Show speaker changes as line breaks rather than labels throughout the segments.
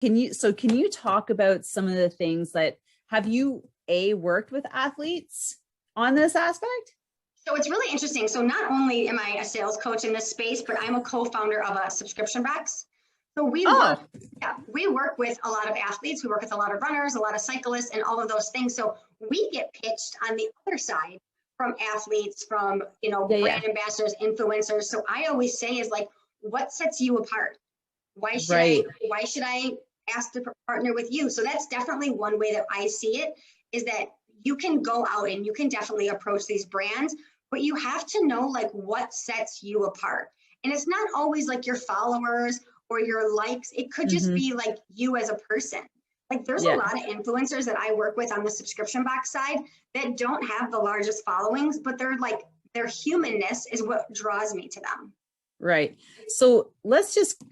Can you talk about some of the things that, have you worked with athletes on this aspect?
So it's really interesting. So not only am I a sales coach in this space, but I'm a co-founder of a subscription box. So we work with a lot of athletes. We work with a lot of runners, a lot of cyclists, and all of those things. So we get pitched on the other side from athletes, from brand ambassadors, influencers. So I always say is like, what sets you apart? Why should I ask to partner with you? So that's definitely one way that I see it, is that you can go out and you can definitely approach these brands, but you have to know like what sets you apart. And it's not always like your followers or your likes. It could just be like you as a person. Like there's a lot of influencers that I work with on the subscription box side that don't have the largest followings, but they're like, their humanness is what draws me to them.
Right. So let's just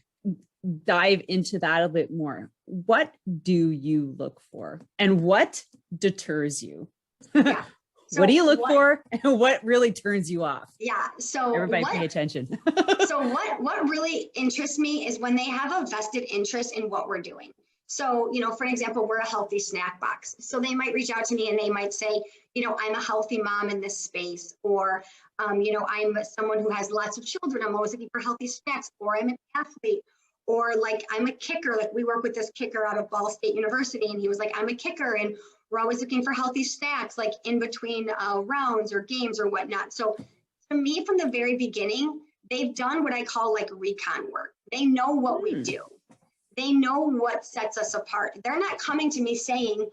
dive into that a bit more. What do you look for and what deters you? Yeah. So what do you look for and what really turns you off?
Yeah. So
everybody pay attention.
So what really interests me is when they have a vested interest in what we're doing. So, for example, we're a healthy snack box. So they might reach out to me and they might say, I'm a healthy mom in this space, or, I'm someone who has lots of children. I'm always looking for healthy snacks, or I'm an athlete, or like I'm a kicker. Like we work with this kicker out of Ball State University, and he was like, I'm a kicker, and we're always looking for healthy snacks, like in between rounds or games or whatnot. So to me, from the very beginning, they've done what I call like recon work. They know what we do. They know what sets us apart. They're not coming to me saying,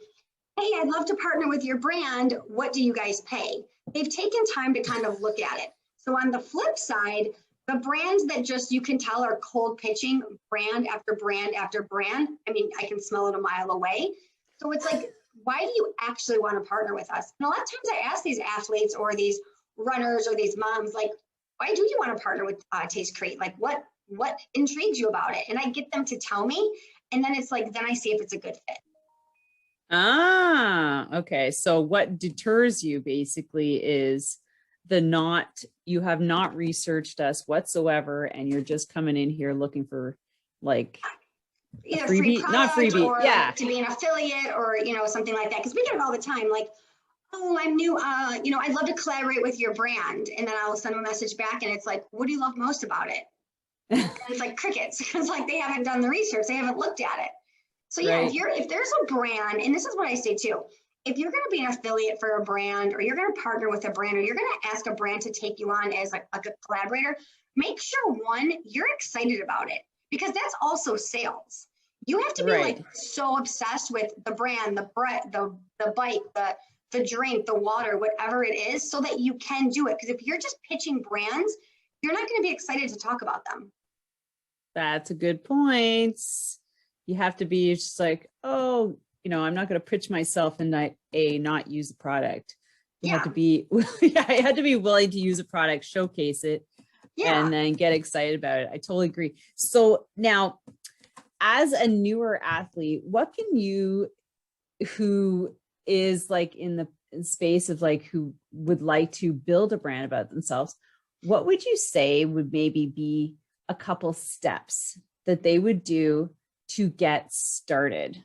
hey, I'd love to partner with your brand. What do you guys pay? They've taken time to kind of look at it. So on the flip side, the brands that just you can tell are cold pitching brand after brand after brand. I mean, I can smell it a mile away. So it's like, why do you actually want to partner with us? And a lot of times I ask these athletes or these runners or these moms, like, why do you want to partner with Taste Crate? Like what intrigues you about it? And I get them to tell me. And then it's like, then I see if it's a good fit.
Okay. So what deters you basically is you have not researched us whatsoever, and you're just coming in here looking for like
either free product or like to be an affiliate or, something like that. Cause we get it all the time. Like, oh, I'm new. I'd love to collaborate with your brand. And then I'll send them a message back and it's like, what do you love most about it? And it's like crickets. It's like, they haven't done the research. They haven't looked at it. So yeah, if there's a brand, and this is what I say too, if you're going to be an affiliate for a brand, or you're going to partner with a brand, or you're going to ask a brand to take you on as like a collaborator, make sure one, you're excited about it, because that's also sales. You have to be like so obsessed with the brand, the bike, the drink, the water, whatever it is, so that you can do it. Because if you're just pitching brands, you're not going to be excited to talk about them.
That's a good point. You have to be just like, oh, I'm not going to pitch myself and not use the product. You have to be, I had to be willing to use a product, showcase it, and then get excited about it. I totally agree. So now, as a newer athlete, what can you, who is like in the space of like, who would like to build a brand about themselves, what would you say would maybe be a couple steps that they would do to get started?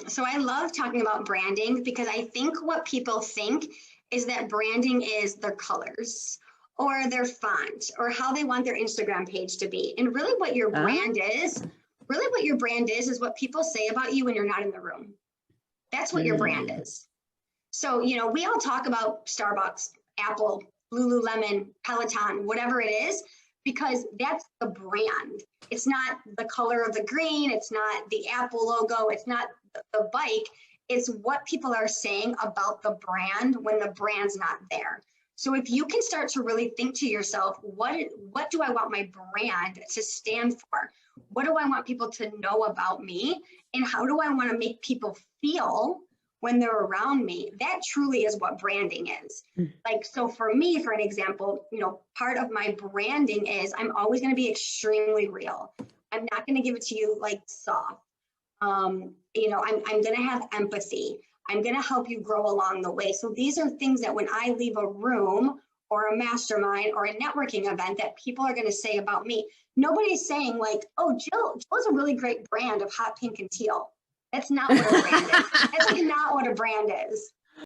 So I love talking about branding, because I think what people think is that branding is their colors or their font or how they want their Instagram page to be. And really what your brand is what people say about you when you're not in the room. That's what your brand is. So, we all talk about Starbucks, Apple, Lululemon, Peloton, whatever it is, because that's the brand. It's not the color of the green. It's not the Apple logo. It's not the bike. It's what people are saying about the brand when the brand's not there. So if you can start to really think to yourself, what do I want my brand to stand for? What do I want people to know about me? And how do I want to make people feel when they're around me? That truly is what branding is. Like, so for me, for an example, part of my branding is I'm always going to be extremely real. I'm not going to give it to you like soft. I'm going to have empathy. I'm going to help you grow along the way. So these are things that when I leave a room or a mastermind or a networking event that people are going to say about me. Nobody's saying like, oh, Jill's a really great brand of hot pink and teal. That's not what a brand is. That's like not what a brand is.